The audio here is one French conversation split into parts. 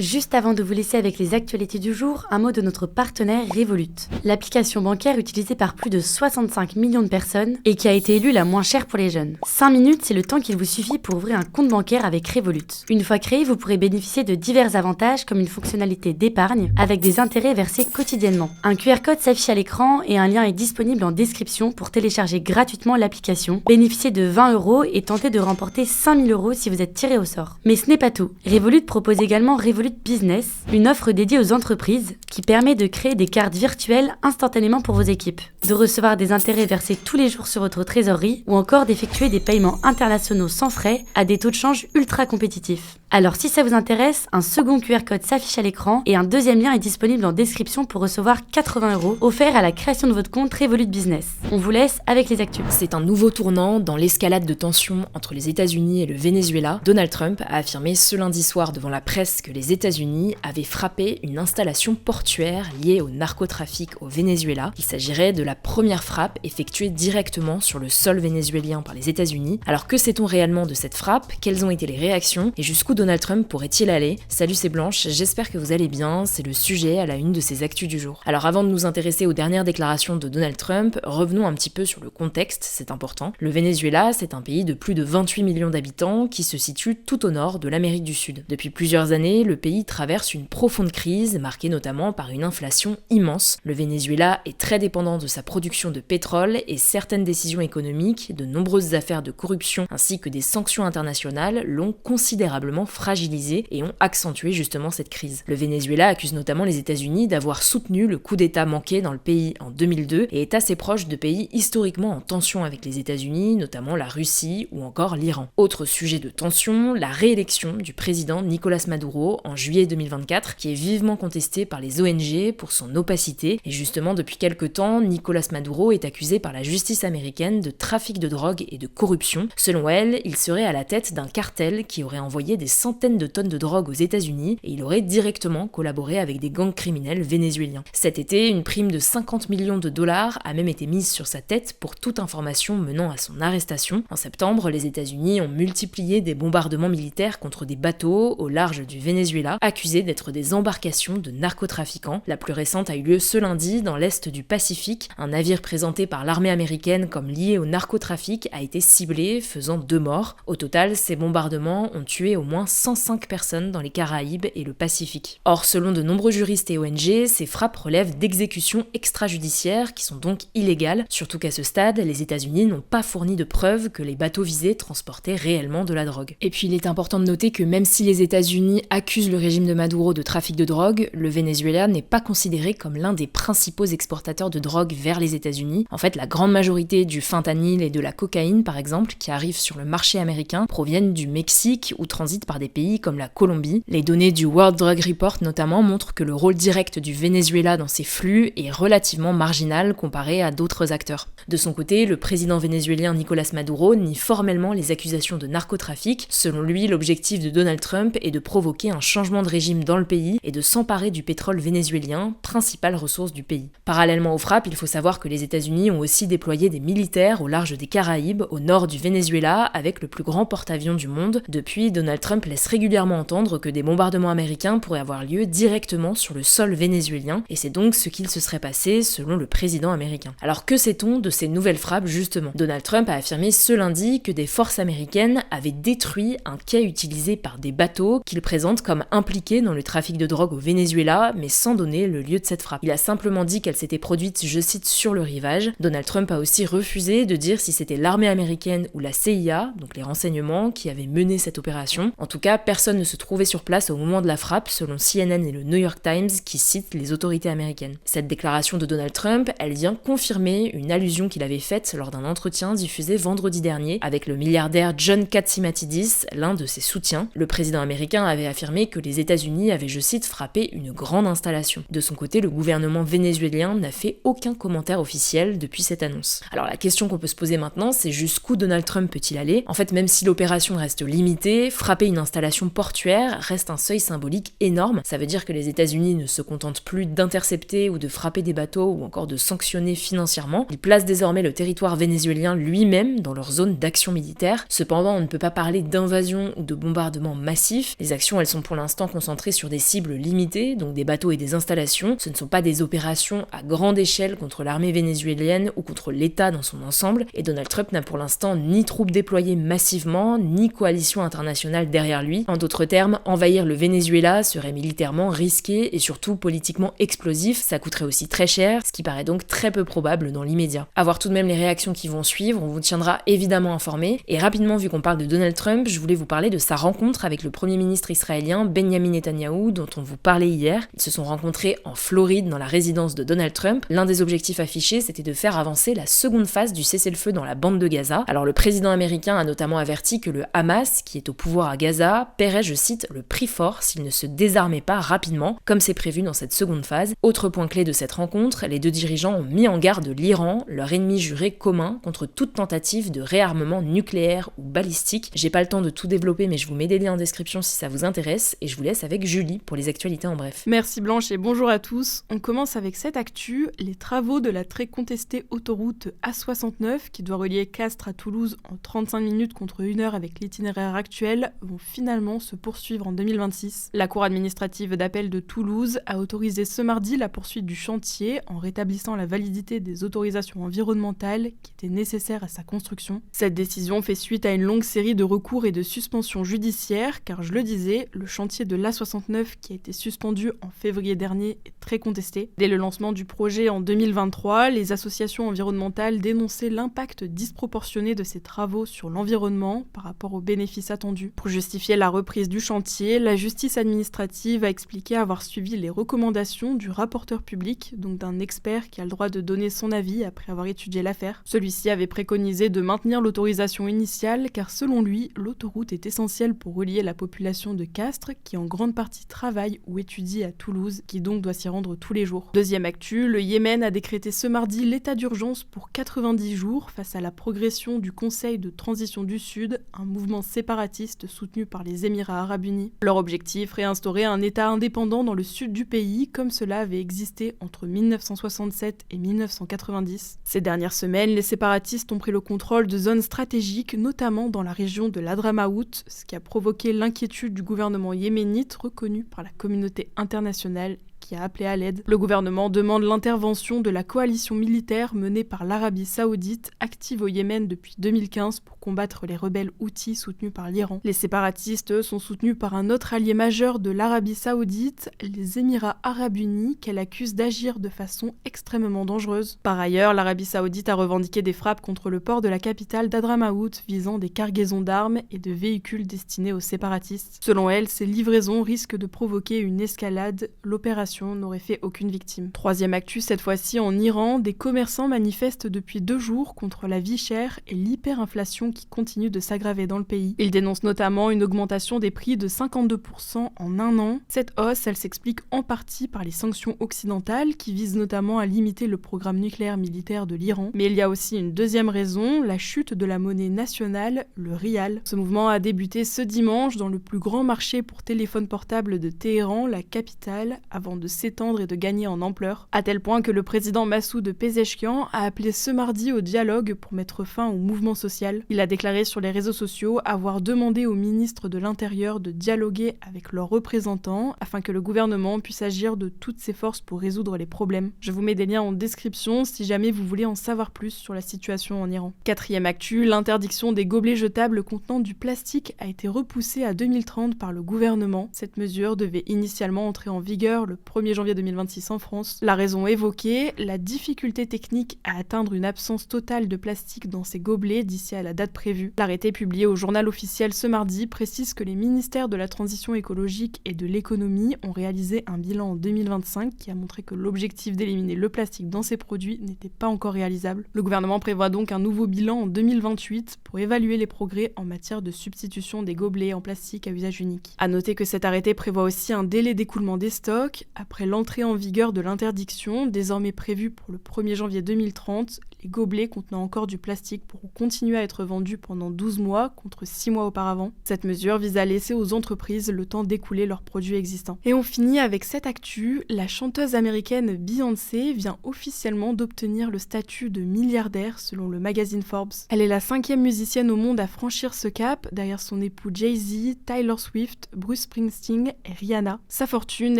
Juste avant de vous laisser avec les actualités du jour, un mot de notre partenaire Revolut. L'application bancaire utilisée par plus de 65 millions de personnes et qui a été élue la moins chère pour les jeunes. 5 minutes, c'est le temps qu'il vous suffit pour ouvrir un compte bancaire avec Revolut. Une fois créé, vous pourrez bénéficier de divers avantages comme une fonctionnalité d'épargne avec des intérêts versés quotidiennement. Un QR code s'affiche à l'écran et un lien est disponible en description pour télécharger gratuitement l'application, bénéficier de 20 € et tenter de remporter 5 000 € si vous êtes tiré au sort. Mais ce n'est pas tout. Revolut propose également Revolut Business, une offre dédiée aux entreprises qui permet de créer des cartes virtuelles instantanément pour vos équipes, de recevoir des intérêts versés tous les jours sur votre trésorerie ou encore d'effectuer des paiements internationaux sans frais à des taux de change ultra compétitifs. Alors si ça vous intéresse, un second QR code s'affiche à l'écran et un deuxième lien est disponible en description pour recevoir 80 € offerts à la création de votre compte Revolut Business. On vous laisse avec les actus. C'est un nouveau tournant dans l'escalade de tensions entre les États-Unis et le Venezuela. Donald Trump a affirmé ce lundi soir devant la presse que les États-Unis avaient frappé une installation portuaire liée au narcotrafic au Venezuela. Il s'agirait de la première frappe effectuée directement sur le sol vénézuélien par les États-Unis. Alors que sait-on réellement de cette frappe? Quelles ont été les réactions? Et jusqu'où Donald Trump pourrait-il aller? Salut, c'est Blanche, j'espère que vous allez bien, c'est le sujet à la une de ces actus du jour. Alors avant de nous intéresser aux dernières déclarations de Donald Trump, revenons un petit peu sur le contexte, c'est important. Le Venezuela, c'est un pays de plus de 28 millions d'habitants qui se situe tout au nord de l'Amérique du Sud. Depuis plusieurs années, le pays traverse une profonde crise, marquée notamment par une inflation immense. Le Venezuela est très dépendant de sa production de pétrole et certaines décisions économiques, de nombreuses affaires de corruption ainsi que des sanctions internationales l'ont considérablement fragilisé et ont accentué justement cette crise. Le Venezuela accuse notamment les États-Unis d'avoir soutenu le coup d'État manqué dans le pays en 2002 et est assez proche de pays historiquement en tension avec les États-Unis, notamment la Russie ou encore l'Iran. Autre sujet de tension, la réélection du président Nicolás Maduro en juillet 2024, qui est vivement contestée par les ONG pour son opacité. Et justement, depuis quelques temps, Nicolás Maduro est accusé par la justice américaine de trafic de drogue et de corruption. Selon elle, il serait à la tête d'un cartel qui aurait envoyé des centaines de tonnes de drogue aux États-Unis et il aurait directement collaboré avec des gangs criminels vénézuéliens. Cet été, une prime de 50 millions de dollars a même été mise sur sa tête pour toute information menant à son arrestation. En septembre, les États-Unis ont multiplié des bombardements militaires contre des bateaux au large du Venezuela, accusés d'être des embarcations de narcotrafiquants. La plus récente a eu lieu ce lundi dans l'est du Pacifique. Un navire présenté par l'armée américaine comme lié au narcotrafic a été ciblé, faisant 2 morts. Au total, ces bombardements ont tué au moins 105 personnes dans les Caraïbes et le Pacifique. Or, selon de nombreux juristes et ONG, ces frappes relèvent d'exécutions extrajudiciaires qui sont donc illégales, surtout qu'à ce stade, les États-Unis n'ont pas fourni de preuves que les bateaux visés transportaient réellement de la drogue. Et puis il est important de noter que même si les États-Unis accusent le régime de Maduro de trafic de drogue, le Venezuela n'est pas considéré comme l'un des principaux exportateurs de drogue vers les États-Unis. En fait, la grande majorité du fentanyl et de la cocaïne, par exemple, qui arrivent sur le marché américain, proviennent du Mexique ou transitent par des pays comme la Colombie. Les données du World Drug Report notamment montrent que le rôle direct du Venezuela dans ces flux est relativement marginal comparé à d'autres acteurs. De son côté, le président vénézuélien Nicolás Maduro nie formellement les accusations de narcotrafic. Selon lui, l'objectif de Donald Trump est de provoquer un changement de régime dans le pays et de s'emparer du pétrole vénézuélien, principale ressource du pays. Parallèlement aux frappes, il faut savoir que les États-Unis ont aussi déployé des militaires au large des Caraïbes, au nord du Venezuela, avec le plus grand porte-avions du monde. Depuis, Donald Trump laisse régulièrement entendre que des bombardements américains pourraient avoir lieu directement sur le sol vénézuélien, et c'est donc ce qu'il se serait passé selon le président américain. Alors que sait-on de ces nouvelles frappes justement? Donald Trump a affirmé ce lundi que des forces américaines avaient détruit un quai utilisé par des bateaux qu'il présente comme impliqués dans le trafic de drogue au Venezuela, mais sans donner le lieu de cette frappe. Il a simplement dit qu'elle s'était produite, je cite, sur le rivage. Donald Trump a aussi refusé de dire si c'était l'armée américaine ou la CIA, donc les renseignements, qui avaient mené cette opération. En tout cas, personne ne se trouvait sur place au moment de la frappe, selon CNN et le New York Times, qui citent les autorités américaines. Cette déclaration de Donald Trump, elle vient confirmer une allusion qu'il avait faite lors d'un entretien diffusé vendredi dernier avec le milliardaire John Catsimatidis, l'un de ses soutiens. Le président américain avait affirmé que les États-Unis avaient, je cite, frappé une grande installation. De son côté, le gouvernement vénézuélien n'a fait aucun commentaire officiel depuis cette annonce. Alors la question qu'on peut se poser maintenant, c'est jusqu'où Donald Trump peut-il aller? En fait, même si l'opération reste limitée, frapper une installation portuaire reste un seuil symbolique énorme. Ça veut dire que les États-Unis ne se contentent plus d'intercepter ou de frapper des bateaux ou encore de sanctionner financièrement. Ils placent désormais le territoire vénézuélien lui-même dans leur zone d'action militaire. Cependant, on ne peut pas parler d'invasion ou de bombardement massif. Les actions, elles sont pour l'instant concentrées sur des cibles limitées, donc des bateaux et des installations. Ce ne sont pas des opérations à grande échelle contre l'armée vénézuélienne ou contre l'État dans son ensemble, et Donald Trump n'a pour l'instant ni troupes déployées massivement, ni coalition internationale derrière lui. En d'autres termes, envahir le Venezuela serait militairement risqué et surtout politiquement explosif, ça coûterait aussi très cher, ce qui paraît donc très peu probable dans l'immédiat. À voir tout de même les réactions qui vont suivre, on vous tiendra évidemment informé, et rapidement vu qu'on parle de Donald Trump, je voulais vous parler de sa rencontre avec le premier ministre israélien Benjamin Netanyahou, dont on vous parlait hier. Ils se sont rencontrés en Floride dans la résidence de Donald Trump. L'un des objectifs affichés, c'était de faire avancer la seconde phase du cessez-le-feu dans la bande de Gaza. Alors le président américain a notamment averti que le Hamas, qui est au pouvoir à Gaza, paierait, je cite, le prix fort s'il ne se désarmait pas rapidement, comme c'est prévu dans cette seconde phase. Autre point clé de cette rencontre, les deux dirigeants ont mis en garde l'Iran, leur ennemi juré commun, contre toute tentative de réarmement nucléaire ou balistique. J'ai pas le temps de tout développer, mais je vous mets des liens en description si ça vous intéresse, et je vous laisse avec Julie pour les actualités en bref. Merci Blanche et bonjour à tous. On commence avec cette actu, les travaux de la très contestée autoroute A69 qui doit relier Castres à Toulouse en 35 minutes contre 1 heure avec l'itinéraire actuel vont finalement se poursuivre en 2026. La Cour administrative d'appel de Toulouse a autorisé ce mardi la poursuite du chantier en rétablissant la validité des autorisations environnementales qui étaient nécessaires à sa construction. Cette décision fait suite à une longue série de recours et de suspensions judiciaires car je le disais, le chantier de l'A69 qui a été suspendu en février dernier est très contesté. Dès le lancement du projet en 2023, les associations environnementales dénonçaient l'impact disproportionné de ces travaux sur l'environnement par rapport aux bénéfices attendus. Pour justifier la reprise du chantier, la justice administrative a expliqué avoir suivi les recommandations du rapporteur public, donc d'un expert qui a le droit de donner son avis après avoir étudié l'affaire. Celui-ci avait préconisé de maintenir l'autorisation initiale car selon lui, l'autoroute est essentielle pour relier la population de Castres qui en grande partie travaille ou étudie à Toulouse, qui donc doit s'y rendre tous les jours. Deuxième actu, le Yémen a décrété ce mardi l'état d'urgence pour 90 jours face à la progression du Conseil de transition du Sud, un mouvement séparatiste soutenu par les Émirats arabes unis. Leur objectif, réinstaurer un État indépendant dans le sud du pays, comme cela avait existé entre 1967 et 1990. Ces dernières semaines, les séparatistes ont pris le contrôle de zones stratégiques, notamment dans la région de l'Hadramaout, ce qui a provoqué l'inquiétude du gouvernement yéménite reconnu par la communauté internationale qui a appelé à l'aide. Le gouvernement demande l'intervention de la coalition militaire menée par l'Arabie Saoudite, active au Yémen depuis 2015 pour combattre les rebelles houthis soutenus par l'Iran. Les séparatistes sont soutenus par un autre allié majeur de l'Arabie Saoudite, les Émirats arabes unis, qu'elle accuse d'agir de façon extrêmement dangereuse. Par ailleurs, l'Arabie Saoudite a revendiqué des frappes contre le port de la capitale d'Hadramaout visant des cargaisons d'armes et de véhicules destinés aux séparatistes. Selon elle, ces livraisons risquent de provoquer une escalade. L'opération n'aurait fait aucune victime. Troisième actu, cette fois-ci en Iran, des commerçants manifestent depuis 2 jours contre la vie chère et l'hyperinflation qui continue de s'aggraver dans le pays. Ils dénoncent notamment une augmentation des prix de 52% en 1 an. Cette hausse, elle s'explique en partie par les sanctions occidentales qui visent notamment à limiter le programme nucléaire militaire de l'Iran. Mais il y a aussi une deuxième raison, la chute de la monnaie nationale, le rial. Ce mouvement a débuté ce dimanche dans le plus grand marché pour téléphones portables de Téhéran, la capitale, avant de s'étendre et de gagner en ampleur, à tel point que le président Massoud Pezeshkian a appelé ce mardi au dialogue pour mettre fin au mouvement social. Il a déclaré sur les réseaux sociaux avoir demandé au ministre de l'Intérieur de dialoguer avec leurs représentants afin que le gouvernement puisse agir de toutes ses forces pour résoudre les problèmes. Je vous mets des liens en description si jamais vous voulez en savoir plus sur la situation en Iran. Quatrième actu, l'interdiction des gobelets jetables contenant du plastique a été repoussée à 2030 par le gouvernement. Cette mesure devait initialement entrer en vigueur le 1er janvier 2026 en France. La raison évoquée, la difficulté technique à atteindre une absence totale de plastique dans ces gobelets d'ici à la date prévue. L'arrêté publié au journal officiel ce mardi précise que les ministères de la transition écologique et de l'économie ont réalisé un bilan en 2025 qui a montré que l'objectif d'éliminer le plastique dans ces produits n'était pas encore réalisable. Le gouvernement prévoit donc un nouveau bilan en 2028 pour évaluer les progrès en matière de substitution des gobelets en plastique à usage unique. À noter que cet arrêté prévoit aussi un délai d'écoulement des stocks. après l'entrée en vigueur de l'interdiction, désormais prévue pour le 1er janvier 2030, les gobelets contenant encore du plastique pourront continuer à être vendus pendant 12 mois contre 6 mois auparavant. Cette mesure vise à laisser aux entreprises le temps d'écouler leurs produits existants. Et on finit avec cette actu, la chanteuse américaine Beyoncé vient officiellement d'obtenir le statut de milliardaire selon le magazine Forbes. Elle est la 5e musicienne au monde à franchir ce cap, derrière son époux Jay-Z, Taylor Swift, Bruce Springsteen et Rihanna. Sa fortune,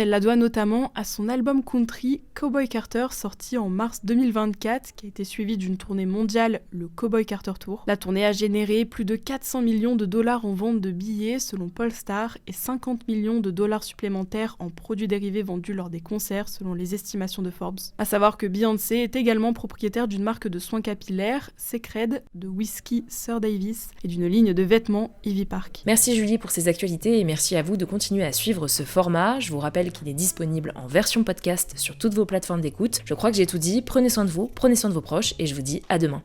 elle la doit notamment à son album country Cowboy Carter sorti en mars 2024 qui a été suivi d'une tournée mondiale, le Cowboy Carter Tour. La tournée a généré plus de 400 millions de dollars en vente de billets selon Pollstar et 50 millions de dollars supplémentaires en produits dérivés vendus lors des concerts selon les estimations de Forbes. À savoir que Beyoncé est également propriétaire d'une marque de soins capillaires, Secred, de whisky Sir Davis et d'une ligne de vêtements Ivy Park. Merci Julie pour ces actualités et merci à vous de continuer à suivre ce format. Je vous rappelle qu'il est disponible en version podcast sur toutes vos plateformes d'écoute. Je crois que j'ai tout dit, prenez soin de vous, prenez soin de vos proches et je vous dis à demain.